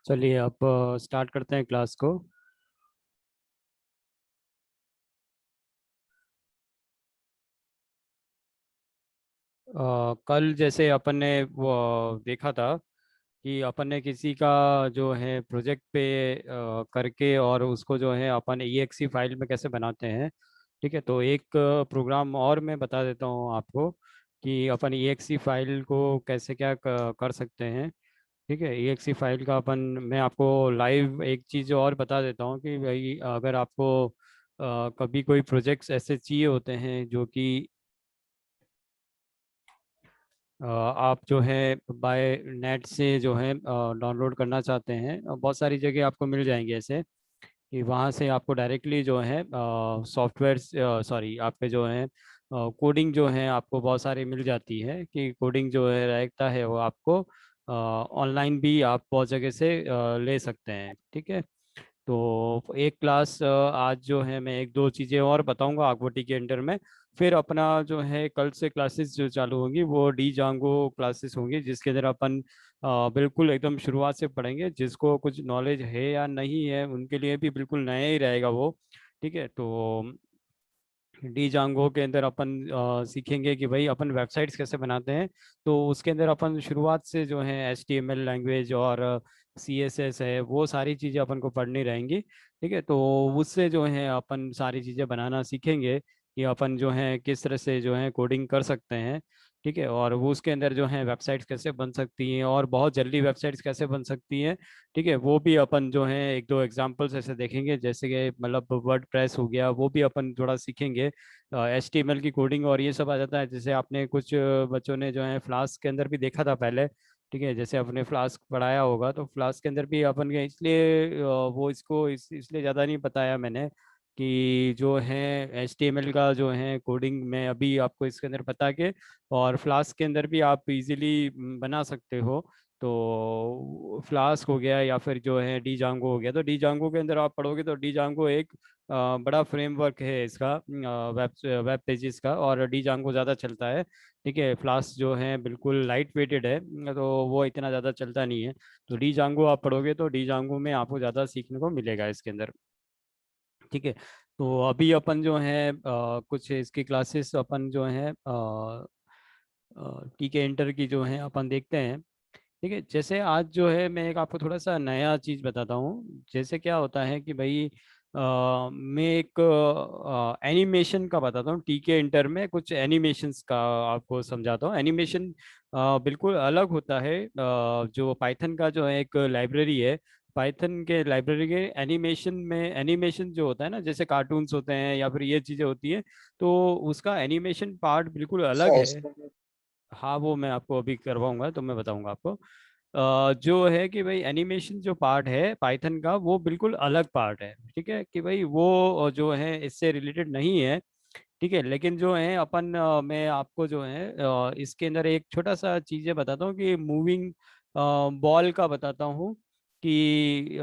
चलिए अब स्टार्ट करते हैं क्लास को। कल जैसे अपन ने वो देखा था कि अपन ने किसी का जो है प्रोजेक्ट पे करके और उसको जो है अपन EXE फाइल में कैसे बनाते हैं। ठीक है, तो एक प्रोग्राम और मैं बता देता हूँ आपको कि अपन EXE फाइल को कैसे क्या कर सकते हैं। ठीक है, EXE फाइल का अपन मैं आपको लाइव एक चीज़ और बता देता हूँ कि भाई अगर आपको कभी कोई प्रोजेक्ट्स ऐसे चाहिए होते हैं जो कि आप जो है बाय नेट से जो है डाउनलोड करना चाहते हैं, बहुत सारी जगह आपको मिल जाएंगे ऐसे कि वहाँ से आपको डायरेक्टली जो है सॉफ्टवेयर सॉरी आपके जो है कोडिंग जो है आपको बहुत सारी मिल जाती है कि कोडिंग जो है रहता है वो आपको ऑनलाइन भी आप बहुत जगह से ले सकते हैं। ठीक है, तो एक क्लास आज जो है मैं एक दो चीज़ें और बताऊंगा आगवटी के अंडर में। फिर अपना जो है कल से क्लासेस जो चालू होंगी वो डी जांगो क्लासेस होंगी जिसके अंदर अपन बिल्कुल एकदम शुरुआत से पढ़ेंगे। जिसको कुछ नॉलेज है या नहीं है उनके लिए भी बिल्कुल नया ही रहेगा वो। ठीक है, तो डी जांगो के अंदर अपन सीखेंगे कि भाई अपन वेबसाइट्स कैसे बनाते हैं। तो उसके अंदर अपन शुरुआत से जो है HTML लैंग्वेज और CSS है वो सारी चीज़ें अपन को पढ़नी रहेंगी। ठीक है, तो उससे जो है अपन सारी चीज़ें बनाना सीखेंगे कि अपन जो है किस तरह से जो है कोडिंग कर सकते हैं। ठीक है, और वो उसके अंदर जो है वेबसाइट्स कैसे बन सकती हैं और बहुत जल्दी वेबसाइट्स कैसे बन सकती हैं। ठीक है, वो भी अपन जो है एक दो एग्जांपल्स ऐसे देखेंगे जैसे कि मतलब वर्ड प्रेस हो गया वो भी अपन थोड़ा सीखेंगे। HTML की कोडिंग और ये सब आ जाता है। जैसे आपने कुछ बच्चों ने जो है फ्लास्क के अंदर भी देखा था पहले। ठीक है, जैसे आपने फ्लास्क पढ़ाया होगा तो फ्लास्क के अंदर भी अपन के इसलिए वो इसको इसलिए ज़्यादा नहीं बताया मैंने कि जो है HTML का जो है कोडिंग मैं अभी आपको इसके अंदर बता के और फ्लास्क के अंदर भी आप इजीली बना सकते हो। तो फ्लास्क हो गया या फिर जो है डी जांगो हो गया। तो डी जांगो के अंदर आप पढ़ोगे तो डी जांगो एक बड़ा फ्रेमवर्क है इसका वेब वेब पेजेस का और डी जांगो ज़्यादा चलता है। ठीक है, फ्लास्क जो है बिल्कुल लाइट वेटेड है तो वो इतना ज़्यादा चलता नहीं है। तो डी जांगो आप पढ़ोगे तो डी जांगो में आपको ज़्यादा सीखने को मिलेगा इसके अंदर। ठीक है, तो अभी अपन जो है कुछ इसकी क्लासेस अपन जो है ठीक है इंटर की जो है अपन देखते हैं। ठीक है, जैसे आज जो है मैं एक आपको थोड़ा सा नया चीज़ बताता हूँ। जैसे क्या होता है कि भाई मैं एक एनिमेशन का बताता हूँ। TK इंटर में कुछ एनिमेशंस का आपको समझाता हूँ। एनिमेशन बिल्कुल अलग होता है। जो पाइथन का जो है एक लाइब्रेरी है, पाइथन के लाइब्रेरी के एनिमेशन में एनिमेशन जो होता है ना जैसे कार्टून्स होते हैं या फिर ये चीज़ें होती हैं तो उसका एनिमेशन पार्ट बिल्कुल अलग अच्छा है। इसमें। हाँ, वो मैं आपको अभी करवाऊंगा तो मैं बताऊंगा आपको। जो है कि भाई एनिमेशन जो पार्ट है पाइथन का वो बिल्कुल अलग पार्ट है। ठीक है, कि भाई वो जो है इससे रिलेटेड नहीं है। ठीक है, लेकिन जो है अपन मैं आपको जो है इसके अंदर एक छोटा सा चीज़ें बताता हूँ कि मूविंग बॉल का बताता हूँ कि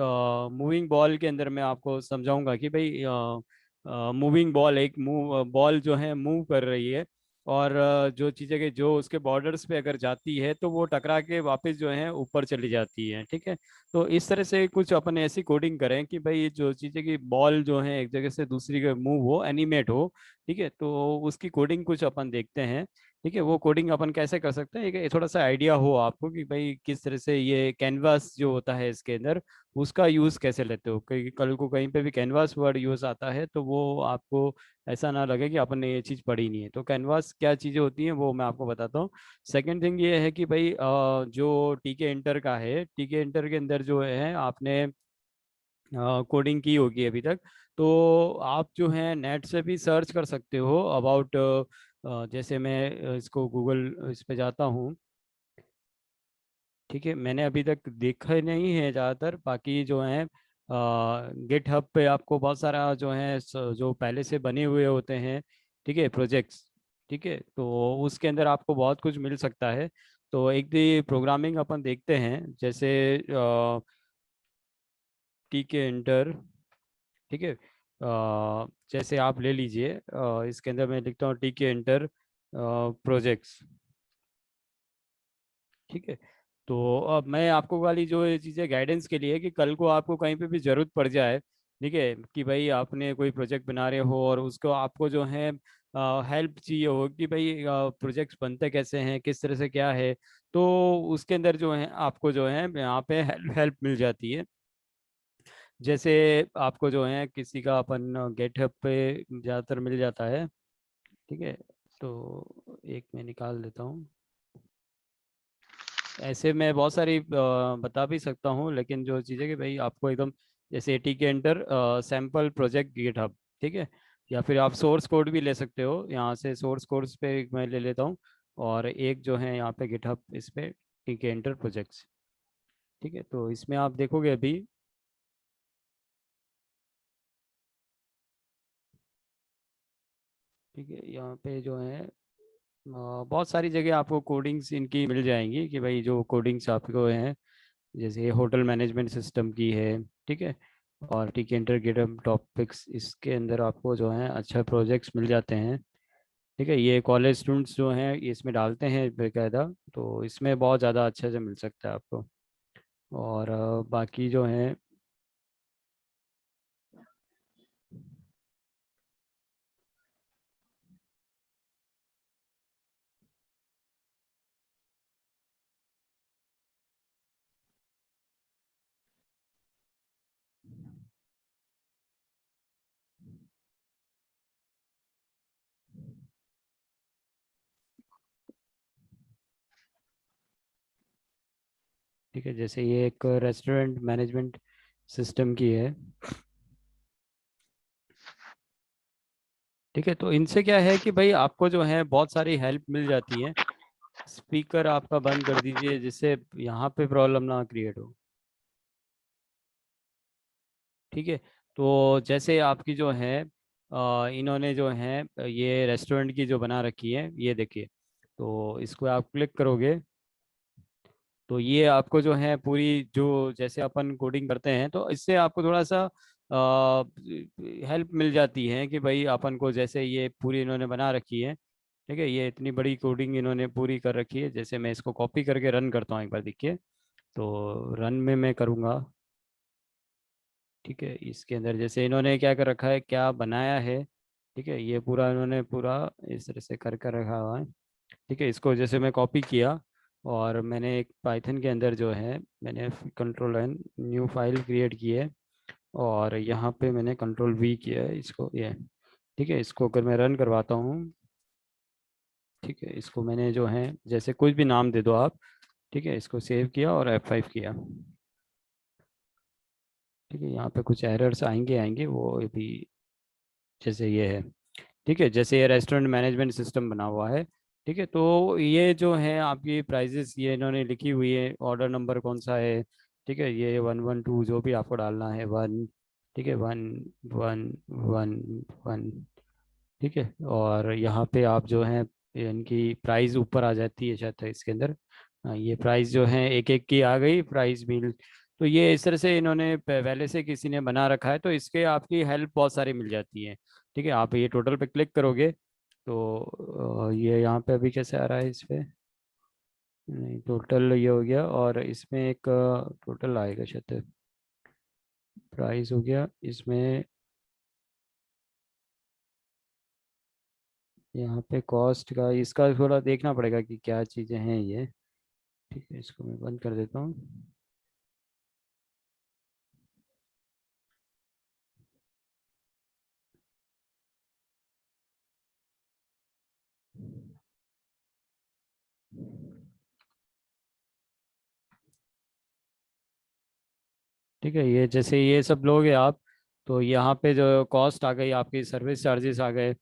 मूविंग बॉल के अंदर मैं आपको समझाऊंगा कि भाई मूविंग बॉल एक मूव बॉल जो है मूव कर रही है और जो चीज़ें के जो उसके बॉर्डर्स पे अगर जाती है तो वो टकरा के वापस जो है ऊपर चली जाती है। ठीक है, तो इस तरह से कुछ अपन ऐसी कोडिंग करें कि भाई जो चीज़ें की बॉल जो है एक जगह से दूसरी के मूव हो एनिमेट हो। ठीक है, तो उसकी कोडिंग कुछ अपन देखते हैं। ठीक है, वो कोडिंग अपन कैसे कर सकते हैं एक थोड़ा सा आइडिया हो आपको कि भाई किस तरह से ये कैनवास जो होता है इसके अंदर उसका यूज़ कैसे लेते हो। कहीं कल को कहीं पे भी कैनवास वर्ड यूज़ आता है तो वो आपको ऐसा ना लगे कि अपन ने ये चीज़ पढ़ी नहीं है। तो कैनवास क्या चीज़ें होती हैं वो मैं आपको बताता हूँ। सेकंड थिंग ये है कि भाई जो TK इंटर का है TK इंटर के अंदर जो है आपने कोडिंग की होगी अभी तक। तो आप जो है नेट से भी सर्च कर सकते हो अबाउट जैसे मैं इसको गूगल इस पे जाता हूँ। ठीक है, मैंने अभी तक देखा नहीं है ज़्यादातर, बाकी जो है गिटहब पे आपको बहुत सारा जो है जो पहले से बने हुए होते हैं। ठीक है, प्रोजेक्ट्स। ठीक है, तो उसके अंदर आपको बहुत कुछ मिल सकता है। तो एक दी प्रोग्रामिंग अपन देखते हैं जैसे TK इंटर। ठीक है, जैसे आप ले लीजिए इसके अंदर मैं लिखता हूँ TK इंटर प्रोजेक्ट्स। ठीक है, तो अब मैं आपको वाली जो ये चीज़ें गाइडेंस के लिए, कि कल को आपको कहीं पे भी ज़रूरत पड़ जाए, ठीक है, कि भाई आपने कोई प्रोजेक्ट बना रहे हो और उसको आपको जो है हेल्प चाहिए हो कि भाई प्रोजेक्ट्स बनते कैसे हैं, किस तरह से क्या है, तो उसके अंदर जो है आपको जो है यहाँ पे हेल्प मिल जाती है। जैसे आपको जो है किसी का अपन गेटअप पे ज़्यादातर मिल जाता है, ठीक है। तो एक मैं निकाल देता हूँ। ऐसे मैं बहुत सारी बता भी सकता हूँ, लेकिन जो चीज़ें कि भाई आपको एकदम, जैसे टी के एंटर सैम्पल प्रोजेक्ट गिटहब, ठीक है, या फिर आप सोर्स कोड भी ले सकते हो यहाँ से। सोर्स कोड्स पे एक मैं ले लेता हूँ, और एक जो है यहाँ पे गिटहब, इस पे टी के एंटर प्रोजेक्ट्स, ठीक है। तो इसमें आप देखोगे अभी, ठीक है, यहाँ पे जो है बहुत सारी जगह आपको कोडिंग्स इनकी मिल जाएंगी, कि भाई जो कोडिंग्स आपको हैं, जैसे होटल मैनेजमेंट सिस्टम की है, ठीक है, और टिकेंटर गिटहब टॉपिक्स, इसके अंदर आपको जो है अच्छा प्रोजेक्ट्स मिल जाते हैं, ठीक है। ये कॉलेज स्टूडेंट्स जो हैं ये इसमें डालते हैं बेकायदा, तो इसमें बहुत ज़्यादा अच्छे से मिल सकता है आपको। और बाकी जो है, ठीक है, जैसे ये एक रेस्टोरेंट मैनेजमेंट सिस्टम की है, ठीक है। तो इनसे क्या है कि भाई आपको जो है बहुत सारी हेल्प मिल जाती है। स्पीकर आपका बंद कर दीजिए, जिससे यहाँ पे प्रॉब्लम ना क्रिएट हो, ठीक है। तो जैसे आपकी जो है इन्होंने जो है ये रेस्टोरेंट की जो बना रखी है, ये देखिए। तो इसको आप क्लिक करोगे, तो ये आपको जो है पूरी, जो जैसे अपन कोडिंग करते हैं, तो इससे आपको थोड़ा सा हेल्प मिल जाती है, कि भाई अपन को जैसे ये पूरी इन्होंने बना रखी है, ठीक है, ये इतनी बड़ी कोडिंग इन्होंने पूरी कर रखी है। जैसे मैं इसको कॉपी करके रन करता हूँ एक बार, देखिए। तो रन में मैं करूँगा, ठीक है। इसके अंदर जैसे इन्होंने क्या कर रखा है, क्या बनाया है, ठीक है, ये पूरा इन्होंने पूरा इस तरह से कर कर रखा हुआ है, ठीक है। इसको जैसे मैं कॉपी किया, और मैंने एक पाइथन के अंदर जो है, मैंने control an new file create की है, और यहाँ पे मैंने कंट्रोल वी किया है इसको, ये, ठीक है। इसको अगर मैं रन करवाता हूँ, ठीक है, इसको मैंने जो है जैसे कुछ भी नाम दे दो आप, ठीक है, इसको सेव किया और F5 किया, ठीक है। यहाँ पे कुछ एरर्स आएंगे आएंगे, वो अभी जैसे ये है, ठीक है, जैसे ये रेस्टोरेंट मैनेजमेंट सिस्टम बना हुआ है, ठीक है। तो ये जो है आपकी प्राइजेस ये इन्होंने लिखी हुई है, ऑर्डर नंबर कौन सा है, ठीक है, ये 112 जो भी आपको डालना है, वन, ठीक है, 1111, ठीक है। और यहाँ पे आप जो है इनकी प्राइस ऊपर आ जाती है शायद इसके अंदर। हाँ, ये प्राइस जो है एक एक की आ गई प्राइस बिल। तो ये इस तरह से इन्होंने पहले से किसी ने बना रखा है, तो इसके आपकी हेल्प बहुत सारी मिल जाती है, ठीक है। आप ये टोटल पे क्लिक करोगे, तो ये यहाँ पे अभी कैसे आ रहा है इस पे, नहीं, टोटल ये हो गया, और इसमें एक टोटल आएगा शायद, प्राइस हो गया इसमें, यहाँ पे कॉस्ट का इसका थोड़ा देखना पड़ेगा कि क्या चीज़ें हैं ये, ठीक है। इसको मैं बंद कर देता हूँ। ठीक है, ये जैसे ये सब लोगे आप, तो यहाँ पे जो कॉस्ट आ गई आपकी, सर्विस चार्जेस आ गए,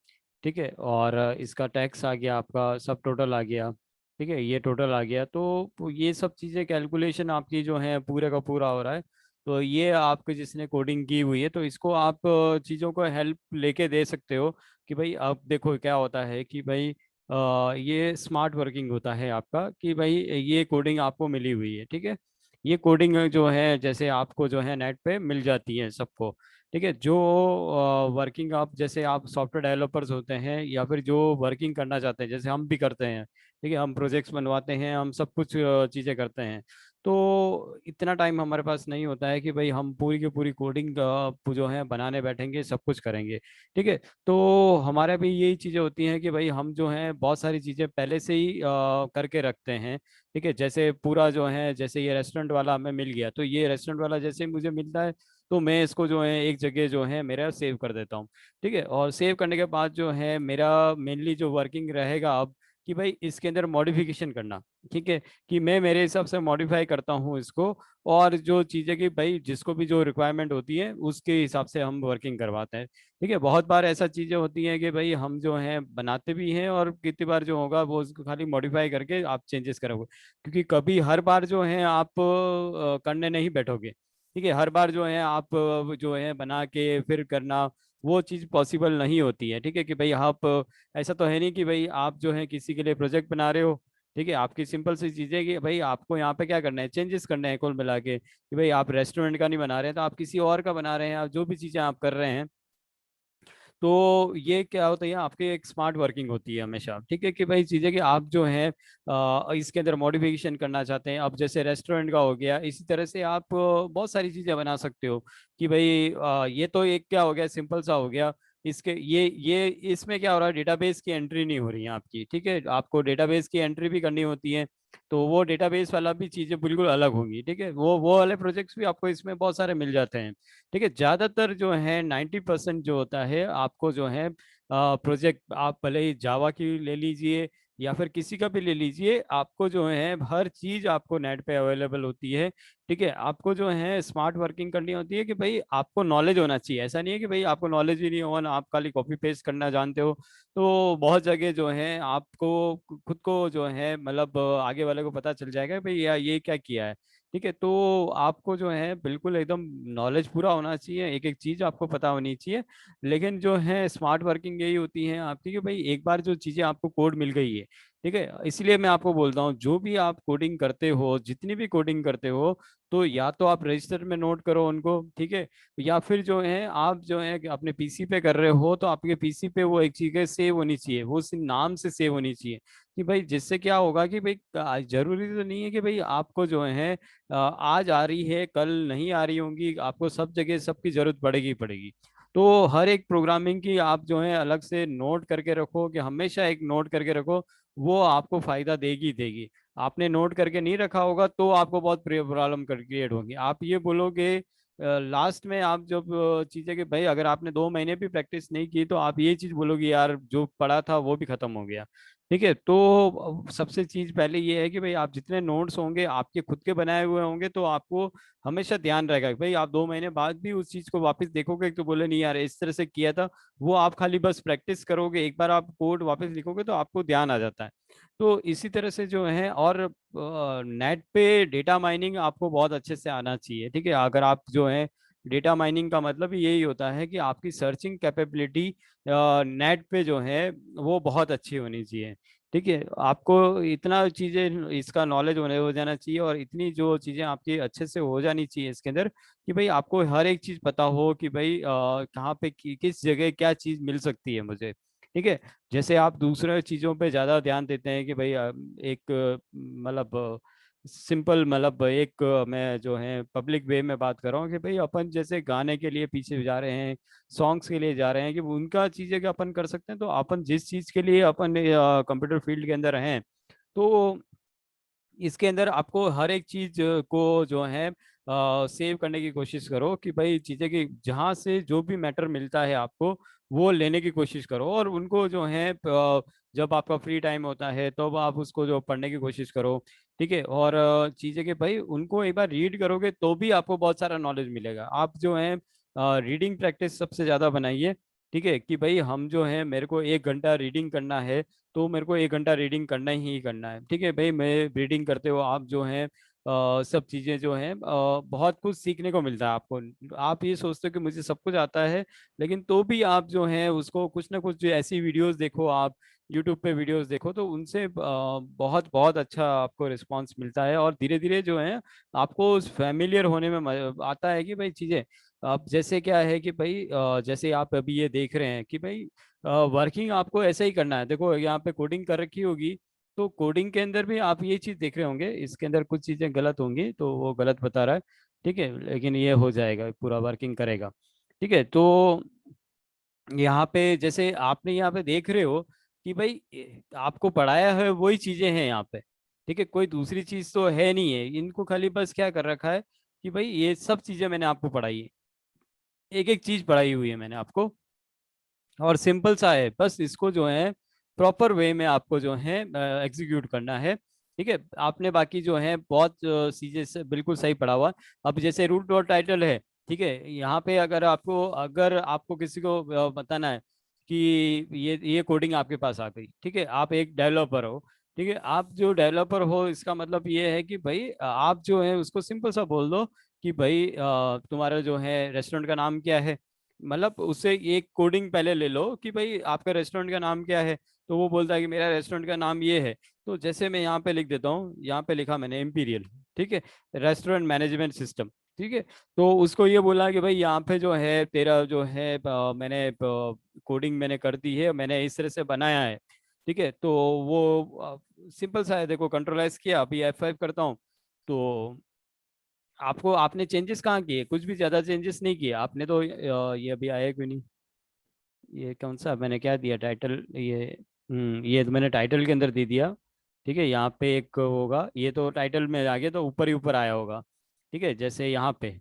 ठीक है, और इसका टैक्स आ गया, आपका सब टोटल आ गया, ठीक है, ये टोटल आ गया। तो ये सब चीज़ें कैलकुलेशन आपकी जो है पूरे का पूरा हो रहा है। तो ये आपके जिसने कोडिंग की हुई है, तो इसको आप चीज़ों को हेल्प लेके दे सकते हो, कि भाई आप देखो क्या होता है कि भाई ये स्मार्ट वर्किंग होता है आपका, कि भाई ये कोडिंग आपको मिली हुई है, ठीक है। ये कोडिंग जो है जैसे आपको जो है नेट पे मिल जाती है सबको, ठीक है। जो वर्किंग आप जैसे आप सॉफ्टवेयर डेवलपर्स होते हैं या फिर जो वर्किंग करना चाहते हैं जैसे हम भी करते हैं, ठीक है, हम प्रोजेक्ट्स बनवाते हैं, हम सब कुछ चीज़ें करते हैं। तो इतना टाइम हमारे पास नहीं होता है कि भाई हम पूरी की पूरी कोडिंग जो है बनाने बैठेंगे, सब कुछ करेंगे। ठीक है। तो हमारे भी यही चीज़ें होती हैं कि भाई हम जो है बहुत सारी चीज़ें पहले से ही करके रखते हैं। ठीक है। जैसे पूरा जो है, जैसे ये रेस्टोरेंट वाला हमें मिल गया, तो ये रेस्टोरेंट वाला जैसे ही मुझे मिलता है तो मैं इसको जो है एक जगह जो है मेरा सेव कर देता हूँ। ठीक है। और सेव करने के बाद जो है मेरा मेनली जो वर्किंग रहेगा अब, कि भाई इसके अंदर मॉडिफिकेशन करना। ठीक है। कि मैं मेरे हिसाब से मॉडिफाई करता हूँ इसको, और जो चीज़ें कि भाई जिसको भी जो रिक्वायरमेंट होती है उसके हिसाब से हम वर्किंग करवाते हैं। ठीक है। बहुत बार ऐसा चीज़ें होती हैं कि भाई हम जो है बनाते भी हैं, और कितनी बार जो होगा वो उसको खाली मॉडिफाई करके आप चेंजेस करोगे, क्योंकि कभी हर बार जो है आप करने नहीं बैठोगे। ठीक है। हर बार जो है आप जो है बना के फिर करना, वो चीज़ पॉसिबल नहीं होती है। ठीक है। कि भाई आप ऐसा तो है नहीं कि भाई आप जो है किसी के लिए प्रोजेक्ट बना रहे हो। ठीक है। आपकी सिंपल सी चीज़ है कि भाई आपको यहाँ पे क्या करना है, चेंजेस करने हैं कुल मिला के, कि भाई आप रेस्टोरेंट का नहीं बना रहे हैं तो आप किसी और का बना रहे हैं, आप जो भी चीज़ें आप कर रहे हैं। तो ये क्या होता है, आपकी एक स्मार्ट वर्किंग होती है हमेशा। ठीक है। कि भाई चीज़ें कि आप जो है इसके अंदर मॉडिफिकेशन करना चाहते हैं, अब जैसे रेस्टोरेंट का हो गया, इसी तरह से आप बहुत सारी चीज़ें बना सकते हो। कि भाई ये तो एक क्या हो गया, सिंपल सा हो गया। इसके ये इसमें क्या हो रहा है, डेटाबेस की एंट्री नहीं हो रही है आपकी। ठीक है। आपको डेटाबेस की एंट्री भी करनी होती है, तो वो डेटाबेस वाला भी चीज़ें बिल्कुल अलग होंगी। ठीक है। वो वाले प्रोजेक्ट्स भी आपको इसमें बहुत सारे मिल जाते हैं। ठीक है। ज्यादातर जो है 90% जो होता है आपको जो है प्रोजेक्ट, आप भले ही जावा की ले लीजिए या फिर किसी का भी ले लीजिए, आपको जो है हर चीज आपको नेट पे अवेलेबल होती है। ठीक है। आपको जो है स्मार्ट वर्किंग करनी होती है कि भाई आपको नॉलेज होना चाहिए। ऐसा नहीं है कि भाई आपको नॉलेज ही नहीं हो ना, आप खाली कॉपी पेस्ट करना जानते हो। तो बहुत जगह जो है आपको खुद को जो है मतलब आगे वाले को पता चल जाएगा कि भाई यार ये क्या किया है। ठीक है। तो आपको जो है बिल्कुल एकदम नॉलेज पूरा होना चाहिए, एक एक चीज आपको पता होनी चाहिए। लेकिन जो है स्मार्ट वर्किंग यही होती है आपकी कि भाई एक बार जो चीजें आपको कोड मिल गई है, ठीक है, इसलिए मैं आपको बोलता हूँ जो भी आप कोडिंग करते हो, जितनी भी कोडिंग करते हो, तो या तो आप रजिस्टर में नोट करो उनको। ठीक है। या फिर जो है आप जो है अपने पीसी पे कर रहे हो, तो आपके पीसी पे वो एक चीज सेव होनी चाहिए, वो उसी नाम से सेव होनी चाहिए। कि भाई जिससे क्या होगा कि भाई जरूरी तो नहीं है कि भाई आपको जो है आज आ रही है कल नहीं आ रही होंगी, आपको सब जगह सबकी जरूरत पड़ेगी ही पड़ेगी। तो हर एक प्रोग्रामिंग की आप जो है अलग से नोट करके रखो, कि हमेशा एक नोट करके रखो, वो आपको फायदा देगी देगी। आपने नोट करके नहीं रखा होगा तो आपको बहुत प्रॉब्लम क्रिएट होगी। आप ये बोलोगे लास्ट में आप जब चीजें कि भाई अगर आपने 2 महीने भी प्रैक्टिस नहीं की, तो आप ये चीज बोलोगे यार जो पढ़ा था वो भी खत्म हो गया। ठीक है। तो सबसे चीज पहले ये है कि भाई आप जितने नोट्स होंगे आपके खुद के बनाए हुए होंगे, तो आपको हमेशा ध्यान रहेगा कि भाई आप 2 महीने बाद भी उस चीज को वापस देखोगे तो बोले नहीं यार इस तरह से किया था। वो आप खाली बस प्रैक्टिस करोगे, एक बार आप कोड वापस लिखोगे तो आपको ध्यान आ जाता है। तो इसी तरह से जो है, और नेट पे डेटा माइनिंग आपको बहुत अच्छे से आना चाहिए। ठीक है। अगर आप जो है, डेटा माइनिंग का मतलब ही यही होता है कि आपकी सर्चिंग कैपेबिलिटी नेट पे जो है वो बहुत अच्छी होनी चाहिए। ठीक है। आपको इतना चीजें इसका नॉलेज होने हो जाना चाहिए, और इतनी जो चीजें आपकी अच्छे से हो जानी चाहिए इसके अंदर, कि भाई आपको हर एक चीज पता हो कि भाई कहाँ पे किस जगह क्या चीज मिल सकती है मुझे। ठीक है। जैसे आप दूसरे चीजों पे ज्यादा ध्यान देते हैं कि भाई एक मतलब सिंपल मतलब एक मैं जो है पब्लिक वे में बात कर रहा हूँ कि भाई अपन जैसे गाने के लिए पीछे जा रहे हैं, सॉन्ग्स के लिए जा रहे हैं, कि उनका चीजें क्या अपन कर सकते हैं। तो अपन जिस चीज के लिए अपन कंप्यूटर फील्ड के अंदर हैं, तो इसके अंदर आपको हर एक चीज को जो है सेव करने की कोशिश करो, कि भाई चीजें कि जहाँ से जो भी मैटर मिलता है आपको वो लेने की कोशिश करो, और उनको जो है जब आपका फ्री टाइम होता है तो आप उसको जो पढ़ने की कोशिश करो। ठीक है। और चीजें कि भाई उनको एक बार रीड करोगे तो भी आपको बहुत सारा नॉलेज मिलेगा। आप जो है रीडिंग प्रैक्टिस सबसे ज्यादा बनाइए। ठीक है। कि भाई हम जो है मेरे को 1 घंटा रीडिंग करना है, तो मेरे को 1 घंटा रीडिंग करना ही करना है। ठीक है भाई। मैं रीडिंग करते हो आप जो है सब चीज़ें जो हैं बहुत कुछ सीखने को मिलता है आपको। आप ये सोचते हो कि मुझे सब कुछ आता है, लेकिन तो भी आप जो है उसको कुछ ना कुछ जो ऐसी वीडियोस देखो, आप यूट्यूब पे वीडियोस देखो, तो उनसे बहुत बहुत अच्छा आपको रिस्पांस मिलता है, और धीरे धीरे जो है आपको उस फैमिलियर होने में आता है कि भाई चीज़ें अब जैसे क्या है कि भाई जैसे आप अभी ये देख रहे हैं कि भाई वर्किंग आपको ऐसे ही करना है। देखो यहाँ पे कोडिंग कर रखी होगी, तो कोडिंग के अंदर भी आप ये चीज देख रहे होंगे, इसके अंदर कुछ चीजें गलत होंगी तो वो गलत बता रहा है। ठीक है, लेकिन ये हो जाएगा, पूरा वर्किंग करेगा। ठीक है, तो यहाँ पे जैसे आपने यहाँ पे देख रहे हो कि भाई आपको पढ़ाया है वही चीजें हैं यहाँ पे। ठीक है, कोई दूसरी चीज तो है नहीं है, इनको खाली बस क्या कर रखा है कि भाई ये सब चीजें मैंने आपको पढ़ाई है, एक एक चीज पढ़ाई हुई है मैंने आपको, और सिंपल सा है, बस इसको जो है प्रॉपर वे में आपको जो है एग्जीक्यूट करना है। ठीक है, आपने बाकी जो है बहुत चीजें से बिल्कुल सही पढ़ा हुआ। अब जैसे रूट और टाइटल है, ठीक है, यहाँ पे अगर आपको किसी को बताना है कि ये कोडिंग आपके पास आ गई, ठीक है, आप एक डेवलपर हो। ठीक है, आप जो डेवलपर हो इसका मतलब ये है कि भाई आप जो है उसको सिंपल सा बोल दो कि भाई तुम्हारा जो है रेस्टोरेंट का नाम क्या है। मतलब उससे एक कोडिंग पहले ले लो कि भाई आपका रेस्टोरेंट का नाम क्या है, तो वो बोलता है कि मेरा रेस्टोरेंट का नाम ये है। तो जैसे मैं यहाँ पे लिख देता हूँ, यहाँ पे लिखा मैंने इम्पीरियल, ठीक है, रेस्टोरेंट मैनेजमेंट सिस्टम। ठीक है, तो उसको ये बोला कि भाई यहाँ पे जो है तेरा जो है मैंने कोडिंग मैंने कर दी है, मैंने इस तरह से बनाया है। ठीक है, तो वो सिंपल सा है, देखो कंट्रोल एस किया, अभी F5 करता हूँ। तो आपको आपने चेंजेस कहाँ किए, कुछ भी ज्यादा चेंजेस नहीं किए आपने तो ये अभी आया क्यों नहीं, ये कौन सा मैंने क्या दिया टाइटल, ये तो मैंने टाइटल के अंदर दे दिया। ठीक है, यहाँ पे एक होगा, ये तो टाइटल में आ गया तो ऊपर ही ऊपर आया होगा। ठीक है, जैसे यहाँ पे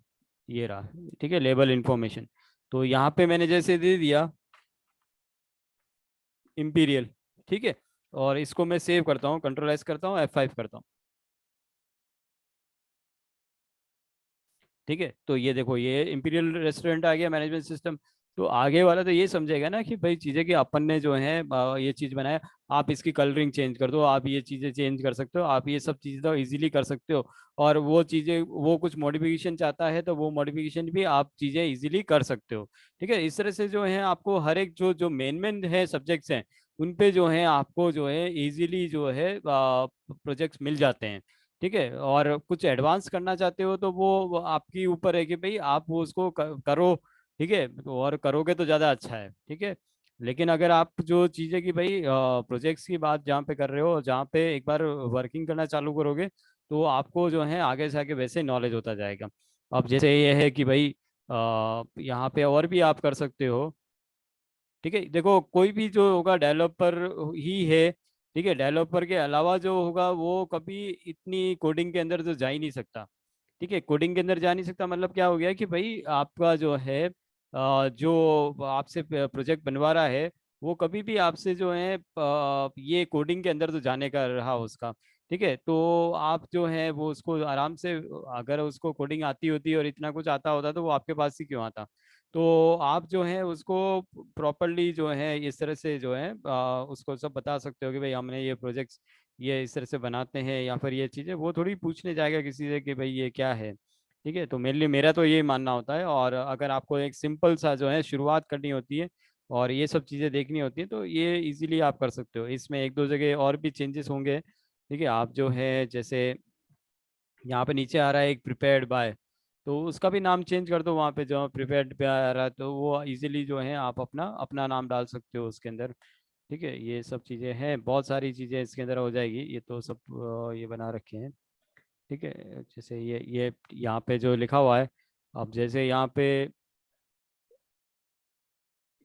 ये रहा, ठीक है, लेबल इंफॉर्मेशन, तो यहाँ पे मैंने जैसे दे दिया इम्पीरियल। ठीक है, और इसको मैं सेव करता हूँ, कंट्रोल एस करता हूँ, F5 करता हूँ। ठीक है, तो ये देखो ये इंपीरियल रेस्टोरेंट आ गया मैनेजमेंट सिस्टम। तो आगे वाला तो ये समझेगा ना कि भाई चीज़ें कि अपन ने जो है ये चीज़ बनाया, आप इसकी कलरिंग चेंज कर दो, आप ये चीज़ें चेंज कर सकते हो, आप ये सब चीज़ें तो इजीली कर सकते हो। और वो चीज़ें वो कुछ मॉडिफिकेशन चाहता है तो वो मॉडिफिकेशन भी आप चीज़ें इजीली कर सकते हो। ठीक है, इस तरह से जो है आपको हर एक जो जो मेन मेन है सब्जेक्ट्स हैं, उन पे जो है आपको जो है इजीली जो है प्रोजेक्ट्स मिल जाते हैं। ठीक है, और कुछ एडवांस करना चाहते हो तो वो आपकी ऊपर है कि भाई आप वो उसको करो। ठीक है, और करोगे तो ज़्यादा अच्छा है। ठीक है, लेकिन अगर आप जो चीज़ें कि भाई प्रोजेक्ट्स की बात जहाँ पे कर रहे हो, जहाँ पे एक बार वर्किंग करना चालू करोगे, तो आपको जो है आगे से आगे वैसे नॉलेज होता जाएगा। अब जैसे ये है कि भाई यहाँ पे और भी आप कर सकते हो। ठीक है, देखो कोई भी जो होगा डेवलपर ही है। ठीक है, डेवलपर के अलावा जो होगा वो कभी इतनी कोडिंग के अंदर तो जा ही नहीं सकता। ठीक है, कोडिंग के अंदर जा नहीं सकता मतलब क्या हो गया कि भाई आपका जो है जो आपसे प्रोजेक्ट बनवा रहा है, वो कभी भी आपसे जो है ये कोडिंग के अंदर तो जाने का रहा उसका। ठीक है, तो आप जो है वो उसको आराम से, अगर उसको कोडिंग आती होती और इतना कुछ आता होता तो वो आपके पास ही क्यों आता। तो आप जो है उसको प्रॉपरली जो है इस तरह से जो है उसको सब बता सकते हो कि भाई हमने ये प्रोजेक्ट्स ये इस तरह से बनाते हैं, या फिर ये चीज़ें वो थोड़ी पूछने जाएगा किसी से कि भाई ये क्या है। ठीक है, तो मेरे लिए मेरा तो ये मानना होता है, और अगर आपको एक सिंपल सा जो है शुरुआत करनी होती है और ये सब चीज़ें देखनी होती है तो ये इजीली आप कर सकते हो। इसमें एक दो जगह और भी चेंजेस होंगे। ठीक है, आप जो है जैसे यहाँ पे नीचे आ रहा है एक प्रिपेयर्ड बाय, तो उसका भी नाम चेंज कर दो, वहाँ पे जो प्रिपेयर्ड पे आ रहा है तो वो इजीली जो है आप अपना अपना नाम डाल सकते हो उसके अंदर। ठीक है, ये सब चीज़ें हैं, बहुत सारी चीज़ें इसके अंदर हो जाएगी, ये तो सब ये बना रखे हैं। ठीक है, जैसे ये यहाँ पे जो लिखा हुआ है, अब जैसे यहाँ पे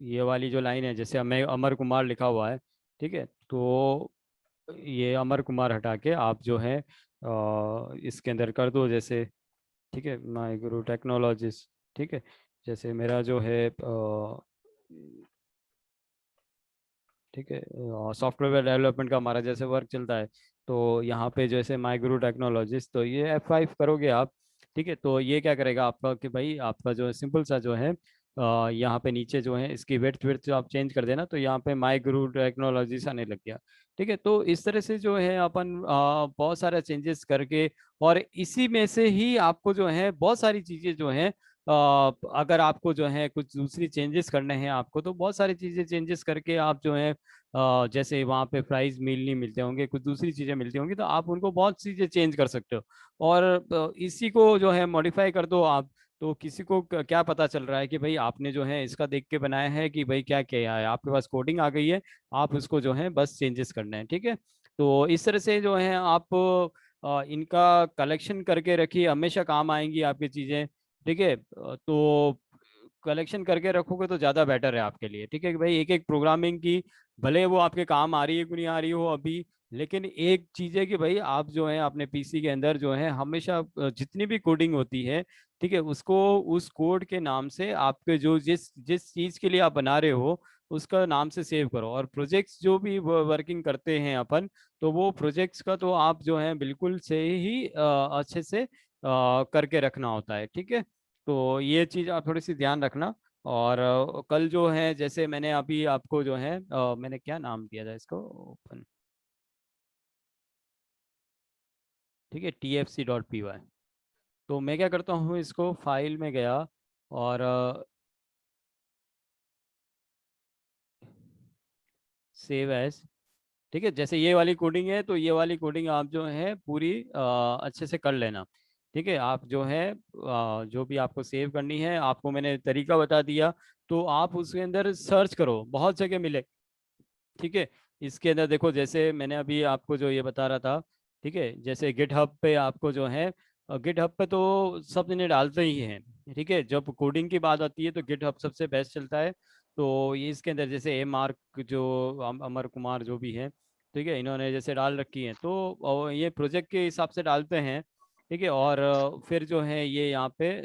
ये वाली जो लाइन है, जैसे हमें अमर कुमार लिखा हुआ है। ठीक है, तो ये अमर कुमार हटा के आप जो है इसके अंदर कर दो जैसे। ठीक है, माई गुरु टेक्नोलॉजिस। ठीक है, जैसे मेरा जो है ठीक है, सॉफ्टवेयर डेवलपमेंट का हमारा जैसे वर्क चलता है, तो यहाँ पे जैसे माई गुरु टेक्नोलॉजिस, तो ये F5 करोगे आप। ठीक है, तो ये क्या करेगा आपका कि भाई आपका जो है सिंपल सा जो है यहाँ पे नीचे जो है इसकी वेट वेट जो आप चेंज कर देना, तो यहाँ पे माई गुरु टेक्नोलॉजीज आने लग गया। ठीक है, तो इस तरह से जो है अपन बहुत सारे चेंजेस करके, और इसी में से ही आपको जो है बहुत सारी चीज़ें जो है अगर आपको जो है कुछ दूसरी चेंजेस करने हैं आपको, तो बहुत सारी चीज़ें चेंजेस करके आप जो है जैसे वहाँ पे प्राइस मील नहीं मिलते होंगे, कुछ दूसरी चीज़ें मिलती होंगी, तो आप उनको बहुत चीज़ें चेंज कर सकते हो। और इसी को जो है मॉडिफाई कर दो आप, तो किसी को क्या पता चल रहा है कि भाई आपने जो है इसका देख के बनाया है कि भाई क्या क्या है, आपके पास कोडिंग आ गई है, आप उसको जो है बस चेंजेस करना है। ठीक है, तो इस तरह से जो है आप इनका कलेक्शन करके रखिए, हमेशा काम आएंगी आपकी चीज़ें। ठीक है, तो कलेक्शन करके रखोगे तो ज़्यादा बेटर है आपके लिए। ठीक है कि भाई एक एक प्रोग्रामिंग की, भले वो आपके काम आ रही है कि नहीं आ रही हो अभी, लेकिन एक चीज़ है कि भाई आप जो है अपने पीसी के अंदर जो है हमेशा जितनी भी कोडिंग होती है, ठीक है, उसको उस कोड के नाम से आपके जो जिस जिस चीज़ के लिए आप बना रहे हो उसका नाम से सेव करो। और प्रोजेक्ट्स जो भी वर्किंग करते हैं अपन, तो वो प्रोजेक्ट्स का तो आप जो है बिल्कुल से ही अच्छे से करके रखना होता है। ठीक है, तो ये चीज़ आप थोड़ी सी ध्यान रखना। और कल जो है जैसे मैंने अभी आपको जो है मैंने क्या नाम दिया था इसको, ओपन, ठीक है, tfc.py। तो मैं क्या करता हूँ, इसको फाइल में गया और सेव एज। ठीक है, जैसे ये वाली कोडिंग है तो ये वाली कोडिंग आप जो है पूरी अच्छे से कर लेना। ठीक है, आप जो है जो भी आपको सेव करनी है, आपको मैंने तरीका बता दिया, तो आप उसके अंदर सर्च करो, बहुत जगह मिले। ठीक है, इसके अंदर देखो जैसे मैंने अभी आपको जो ये बता रहा था, ठीक है, जैसे गिटहब पे आपको जो है, गिटहब पे तो सब जने डालते ही हैं। ठीक है, जब कोडिंग की बात आती है तो गिटहब सबसे बेस्ट चलता है। तो ये इसके अंदर जैसे ए मार्क जो अमर कुमार जो भी है, ठीक है, इन्होंने जैसे डाल रखी है, तो ये प्रोजेक्ट के हिसाब से डालते हैं। ठीक है, और फिर जो है ये यहाँ पे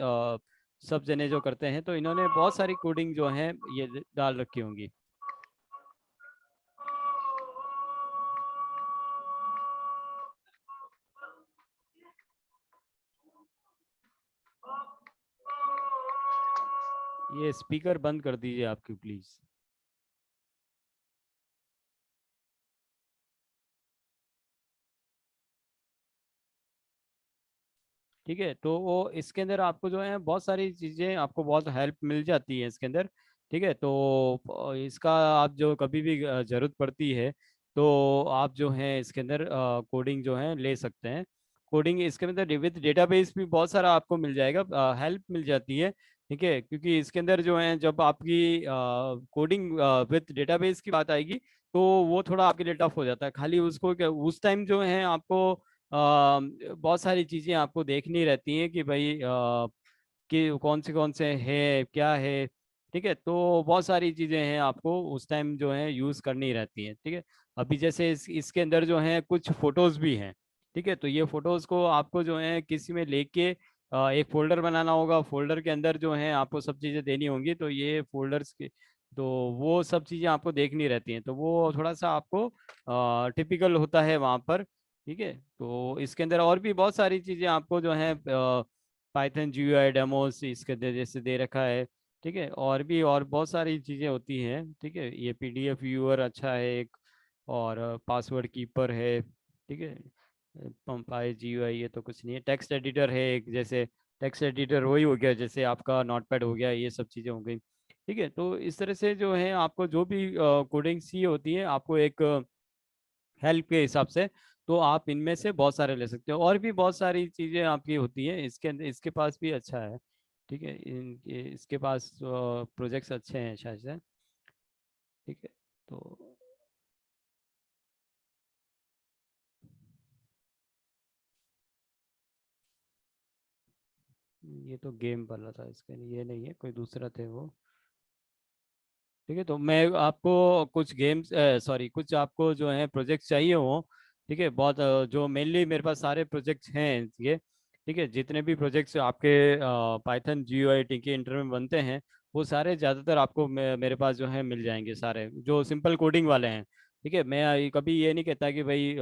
सब जने जो करते हैं, तो इन्होंने बहुत सारी कोडिंग जो है ये डाल रखी होंगी। ये स्पीकर बंद कर दीजिए आपकी प्लीज। ठीक है, तो वो इसके अंदर आपको जो है बहुत सारी चीज़ें, आपको बहुत हेल्प मिल जाती है इसके अंदर। ठीक है, तो इसका आप जो कभी भी ज़रूरत पड़ती है, तो आप जो है इसके अंदर कोडिंग जो है ले सकते हैं। कोडिंग इसके अंदर विद डेटाबेस भी बहुत सारा आपको मिल जाएगा, हेल्प मिल जाती है। ठीक है, क्योंकि इसके अंदर जो है जब आपकी कोडिंग विद डेटाबेस की बात आएगी, तो वो थोड़ा आपके लिए टफ हो जाता है। खाली उसको उस टाइम जो है आपको बहुत सारी चीज़ें आपको देखनी रहती हैं कि भाई कि कौन से है क्या है। ठीक है, तो बहुत सारी चीज़ें हैं आपको उस टाइम जो है यूज़ करनी रहती हैं। ठीक है, अभी जैसे इसके अंदर जो है कुछ फोटोज़ भी हैं। ठीक है, तो ये फोटोज़ को आपको जो है किसी में लेके एक फोल्डर बनाना होगा, फोल्डर के अंदर जो है आपको सब चीज़ें देनी होंगी, तो ये फोल्डर्स के, तो वो सब चीज़ें आपको देखनी रहती हैं, तो वो थोड़ा सा आपको टिपिकल होता है वहाँ पर। ठीक है, तो इसके अंदर और भी बहुत सारी चीज़ें आपको जो है पाइथन GUI डेमोस इसके जैसे दे रखा है। ठीक है, और भी और बहुत सारी चीज़ें होती हैं। ठीक है, ये PDF व्यूअर अच्छा है एक, और पासवर्ड कीपर है। ठीक है, पंपाई GUI ये तो कुछ नहीं है। टेक्स्ट एडिटर है एक, जैसे टेक्स्ट एडिटर वही हो गया जैसे आपका नोटपैड हो गया, ये सब चीज़ें हो गई। ठीक है, तो इस तरह से जो है आपको जो भी कोडिंग सी होती है, आपको एक हेल्प के हिसाब से, तो आप इनमें से बहुत सारे ले सकते हो। और भी बहुत सारी चीज़ें आपकी होती हैं इसके अंदर, इसके पास भी अच्छा है। ठीक है, इसके पास प्रोजेक्ट्स अच्छे हैं शायद से। ठीक है, तो ये तो गेम वाला था, इसके ये नहीं है, कोई दूसरा थे वो। ठीक है, तो मैं आपको कुछ गेम्स, सॉरी, कुछ आपको जो है प्रोजेक्ट चाहिए हो। ठीक है, बहुत जो मेनली मेरे पास सारे प्रोजेक्ट्स हैं ये। ठीक है, जितने भी प्रोजेक्ट्स आपके पाइथन GUI टी के इंटर में बनते हैं, वो सारे ज़्यादातर आपको मेरे पास जो है मिल जाएंगे, सारे जो सिंपल कोडिंग वाले हैं। ठीक है, मैं कभी ये नहीं कहता कि भाई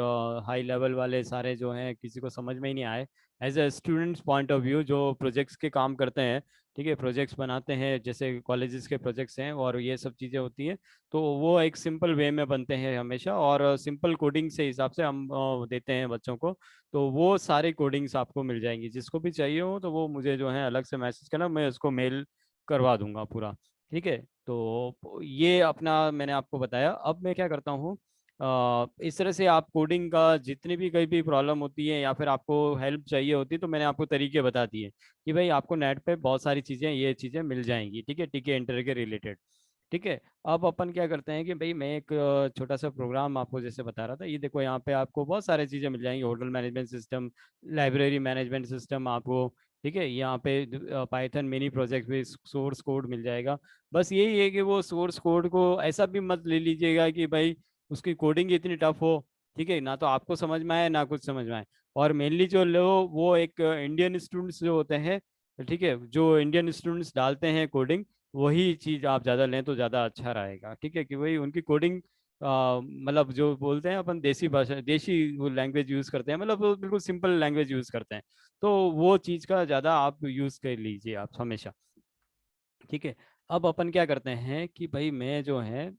हाई लेवल वाले सारे जो हैं किसी को समझ में ही नहीं आए। As a students point of view जो प्रोजेक्ट्स के काम करते हैं, ठीक है, प्रोजेक्ट्स बनाते हैं, जैसे कॉलेजेस के प्रोजेक्ट्स हैं और ये सब चीज़ें होती हैं, तो वो एक सिंपल वे में बनते हैं हमेशा, और सिंपल कोडिंग से हिसाब से हम देते हैं बच्चों को। तो वो सारी कोडिंग्स आपको मिल जाएंगी, जिसको भी चाहिए हो तो वो मुझे जो है अलग से मैसेज करना, मैं उसको मेल करवा दूंगा पूरा। ठीक है, तो ये अपना मैंने आपको बताया। अब मैं क्या करता हूँ, इस तरह से आप कोडिंग का जितनी भी कहीं भी प्रॉब्लम होती है या फिर आपको हेल्प चाहिए होती है, तो मैंने आपको तरीके बता दिए कि भाई आपको नेट पे बहुत सारी चीज़ें, ये चीज़ें मिल जाएंगी, ठीक है, टीके इंटर के रिलेटेड। ठीक है, अब अपन क्या करते हैं कि भाई मैं एक छोटा सा प्रोग्राम आपको जैसे बता रहा था, ये देखो यहाँ पे आपको बहुत सारी चीज़ें मिल जाएंगी, hotel management system, library management system आपको, ठीक है, यहाँ पे पाइथन मिनी प्रोजेक्ट भी सोर्स कोड मिल जाएगा। बस यही है कि वो सोर्स कोड को ऐसा भी मत ले लीजिएगा कि भाई उसकी कोडिंग इतनी टफ हो, ठीक है, ना तो आपको समझ में आए ना कुछ समझ में आए। और मेनली जो लो वो एक इंडियन स्टूडेंट्स जो होते हैं, ठीक है, जो इंडियन स्टूडेंट्स डालते हैं कोडिंग, वही चीज़ आप ज़्यादा लें तो ज़्यादा अच्छा रहेगा, ठीक है, कि वही उनकी कोडिंग मतलब जो बोलते हैं अपन देसी भाषा, देसी वो लैंग्वेज यूज़ करते हैं, मतलब वो बिल्कुल सिंपल लैंग्वेज यूज़ करते हैं, तो वो चीज़ का ज़्यादा आप यूज़ कर लीजिए आप हमेशा। ठीक है, अब अपन क्या करते हैं कि भाई मैं जो है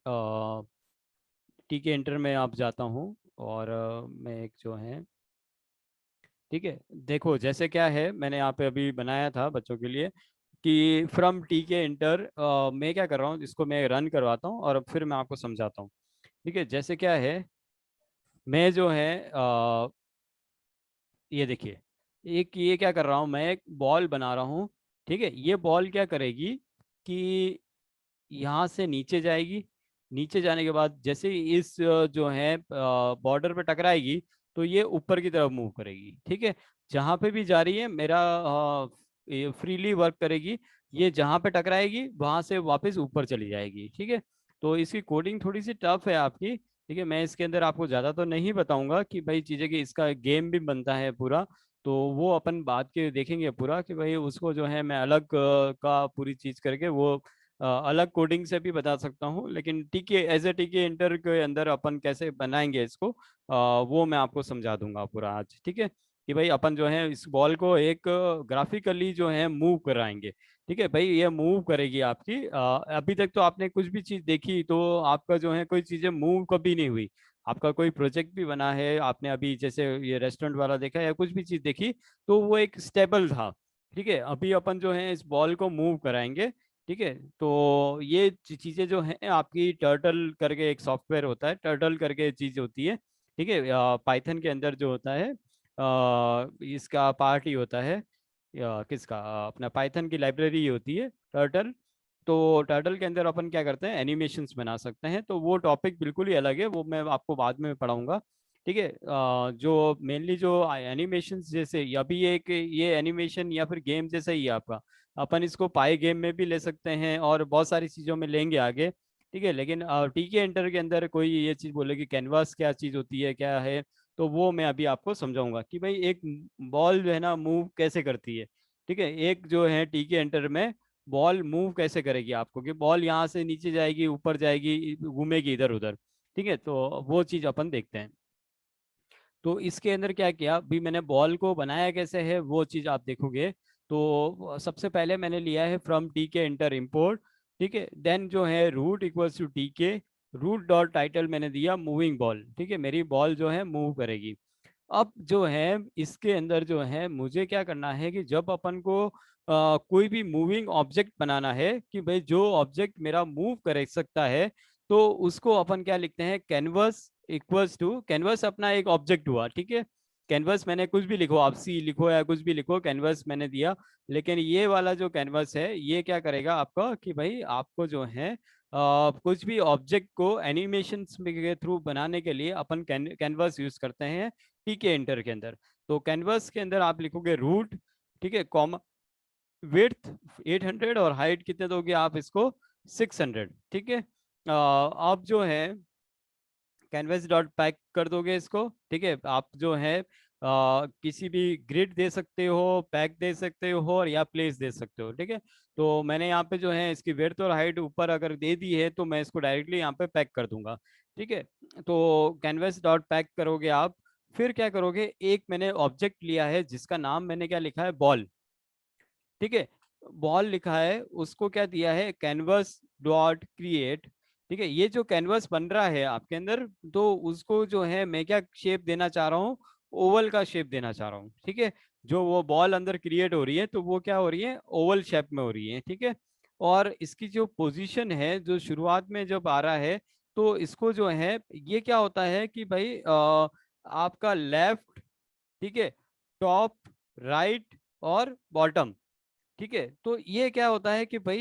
टीके इंटर में आप जाता हूँ, और मैं एक जो है, ठीक है, देखो जैसे क्या है, मैंने यहाँ पे अभी बनाया था बच्चों के लिए कि फ्रॉम टीके इंटर, मैं क्या कर रहा हूँ, इसको मैं रन करवाता हूँ और फिर मैं आपको समझाता हूँ। ठीक है, जैसे क्या है, मैं जो है ये देखिए, एक ये क्या कर रहा हूँ, मैं एक बॉल बना रहा हूँ। ठीक है, ये बॉल क्या करेगी कि यहाँ से नीचे जाएगी, नीचे जाने के बाद जैसे ही इस जो है बॉर्डर पे टकराएगी, तो ये ऊपर की तरफ मूव करेगी। ठीक है, जहाँ पे भी जा रही है मेरा ये फ्रीली वर्क करेगी, ये जहाँ पे टकराएगी वहां से वापस ऊपर चली जाएगी। ठीक है, तो इसकी कोडिंग थोड़ी सी टफ है आपकी। ठीक है, मैं इसके अंदर आपको ज़्यादा तो नहीं बताऊंगा कि भाई चीज़ें, कि इसका गेम भी बनता है पूरा, तो वो अपन बात के देखेंगे पूरा, कि भाई उसको जो है मैं अलग का पूरी चीज़ करके वो अलग कोडिंग से भी बता सकता हूँ, लेकिन टीके एज ए टीके इंटर के अंदर अपन कैसे बनाएंगे इसको, वो मैं आपको समझा दूंगा पूरा आज। ठीक है, कि भाई अपन जो है इस बॉल को एक ग्राफिकली जो है मूव कराएंगे। ठीक है भाई, ये मूव करेगी आपकी, अभी तक तो आपने कुछ भी चीज़ देखी तो आपका जो है कोई चीज़ें मूव कभी नहीं हुई। आपका कोई प्रोजेक्ट भी बना है, आपने अभी जैसे ये रेस्टोरेंट वाला देखा या कुछ भी चीज़ देखी, तो वो एक स्टेबल था। ठीक है, अभी अपन जो है इस बॉल को मूव कराएंगे। ठीक है, तो ये चीज़ें जो हैं आपकी, टर्टल करके एक सॉफ्टवेयर होता है, टर्टल करके चीज़ होती है। ठीक है, पाइथन के अंदर जो होता है इसका पार्ट ही होता है, या किसका, अपना पाइथन की लाइब्रेरी होती है टर्टल। तो टर्टल के अंदर अपन क्या करते हैं, एनिमेशंस बना सकते हैं, तो वो टॉपिक बिल्कुल ही अलग है, वो मैं आपको बाद में पढ़ाऊंगा। ठीक है, जो मेनली जो एनिमेशंस, जैसे अभी एक ये एनिमेशन या फिर गेम जैसा ही है आपका, अपन इसको पाई गेम में भी ले सकते हैं और बहुत सारी चीज़ों में लेंगे आगे। ठीक है, लेकिन टीके एंटर के अंदर कोई ये चीज़ बोले कि कैनवास क्या चीज़ होती है, क्या है, तो वो मैं अभी आपको समझाऊंगा कि भाई एक बॉल जो है ना मूव कैसे करती है। ठीक है, एक जो है टीके एंटर में बॉल मूव कैसे करेगी आपको, कि बॉल यहाँ से नीचे जाएगी, ऊपर जाएगी, घूमेगी इधर उधर। ठीक है, तो वो चीज़ अपन देखते हैं। तो इसके अंदर क्या किया, अभी मैंने बॉल को बनाया कैसे है वो चीज़ आप देखोगे। तो सबसे पहले मैंने लिया है फ्रॉम टी के इंटर इम्पोर्ट। ठीक है, देन जो है रूट इक्वल्स टू टी के, रूट डॉट टाइटल मैंने दिया मूविंग बॉल। ठीक है, मेरी बॉल जो है मूव करेगी। अब जो है इसके अंदर जो है मुझे क्या करना है कि जब अपन को कोई भी मूविंग ऑब्जेक्ट बनाना है, कि भाई जो ऑब्जेक्ट मेरा मूव कर सकता है, तो उसको अपन क्या लिखते हैं, कैनवस इक्वल्स टू, कैनवस अपना एक ऑब्जेक्ट हुआ। ठीक है, कैनवस मैंने कुछ भी लिखो, आप सी लिखो या कुछ भी लिखो, कैनवस मैंने दिया। लेकिन ये वाला जो कैनवस है ये क्या करेगा आपका, कि भाई आपको जो है कुछ भी ऑब्जेक्ट को एनिमेशन के थ्रू बनाने के लिए अपन कैनवस यूज करते हैं टीके इंटर के अंदर। तो कैनवस के अंदर आप लिखोगे रूट, ठीक है, कॉमा, विड्थ 800 और हाइट कितने दोगे आप इसको, 600। ठीक है, आप जो है कैनवस डॉट पैक कर दोगे इसको। ठीक है, आप जो है किसी भी ग्रिड दे सकते हो, पैक दे सकते हो, और या प्लेस दे सकते हो। ठीक है, तो मैंने यहाँ पे जो है इसकी विड्थ और हाइट ऊपर अगर दे दी है, तो मैं इसको डायरेक्टली यहाँ पे पैक कर दूंगा। ठीक है, तो कैनवस डॉट पैक करोगे आप, फिर क्या करोगे, एक मैंने ऑब्जेक्ट लिया है जिसका नाम मैंने क्या लिखा है, बॉल। ठीक है, बॉल लिखा है, उसको क्या दिया है, कैनवस डॉट क्रिएट। ठीक है, ये जो कैनवस बन रहा है आपके अंदर, तो उसको जो है मैं क्या शेप देना चाह रहा हूँ, ओवल का शेप देना चाह रहा हूँ। ठीक है, जो वो बॉल अंदर क्रिएट हो रही है, तो वो क्या हो रही है, ओवल शेप में हो रही है। ठीक है, और इसकी जो पोजीशन है, जो शुरुआत में जब आ रहा है, तो इसको जो है ये क्या होता है कि भाई आपका लेफ्ट, ठीक है, टॉप, राइट और बॉटम, ठीक है। तो ये क्या होता है कि भाई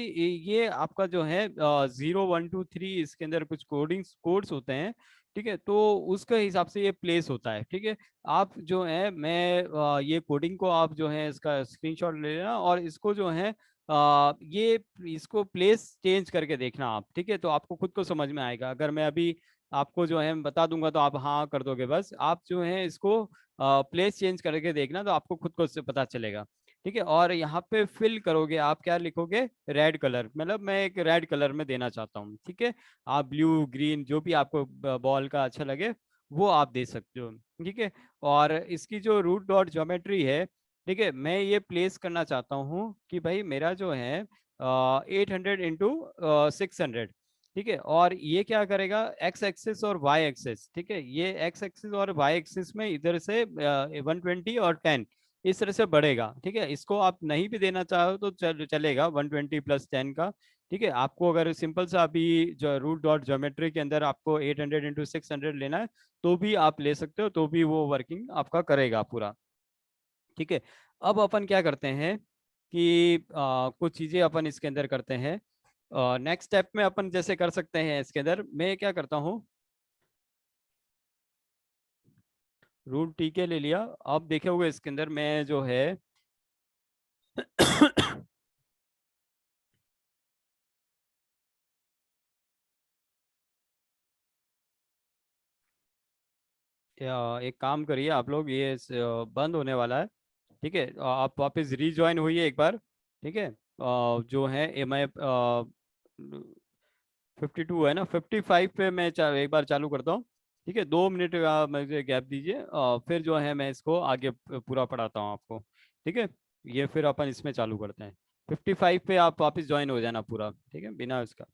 ये आपका जो है 0 1 2 3 इसके अंदर कुछ कोड्स होते हैं, ठीक है। तो उसके हिसाब से ये प्लेस होता है, ठीक है। आप जो है मैं ये कोडिंग को आप जो है इसका स्क्रीनशॉट ले लेना और इसको जो है ये इसको प्लेस चेंज करके देखना आप, ठीक है। तो आपको खुद को समझ में आएगा। अगर मैं अभी आपको जो है बता दूंगा तो आप हाँ कर दोगे, बस आप जो है इसको प्लेस चेंज करके देखना तो आपको खुद को पता चलेगा, ठीक है। और यहाँ पे फिल करोगे आप, क्या लिखोगे, रेड कलर, मतलब मैं एक रेड कलर में देना चाहता हूँ, ठीक है। आप ब्लू ग्रीन जो भी आपको बॉल का अच्छा लगे वो आप दे सकते हो, ठीक है। और इसकी जो रूट डॉट ज्योमेट्री है, ठीक है, मैं ये प्लेस करना चाहता हूँ कि भाई मेरा जो है 800 × 600, ठीक है। और ये क्या करेगा, एक्स एक्सिस और वाई एक्सिस, ठीक है, ये एक्स एक्सिस और वाई एक्सिस में इधर से 120 और 10 इस तरह से बढ़ेगा, ठीक है। इसको आप नहीं भी देना चाहो तो चलेगा 120 + 10 का, ठीक है। आपको अगर सिंपल सा अभी जो रूट डॉट ज्योमेट्री के अंदर आपको 800 × 600 लेना है तो भी आप ले सकते हो, तो भी वो वर्किंग आपका करेगा पूरा, ठीक है। अब अपन क्या करते हैं कि कुछ चीजें अपन इसके अंदर करते हैं। नेक्स्ट स्टेप में अपन जैसे कर सकते हैं, इसके अंदर मैं क्या करता हूँ, रूट टी के ले लिया। अब देखे हुए इसके अंदर मैं जो है एक काम करिए आप लोग, ये बंद होने वाला है, ठीक है। आप वापस रीज्वाइन होइए एक बार, ठीक है। जो है एम आई 52 है ना, 55 पे मैं एक बार चालू करता हूँ, ठीक है। 2 मिनट का मुझे गैप दीजिए, फिर जो है मैं इसको आगे पूरा पढ़ाता हूँ आपको, ठीक है। ये फिर अपन इसमें चालू करते हैं। 55 पे आप वापस ज्वाइन हो जाना पूरा, ठीक है, बिना इसका।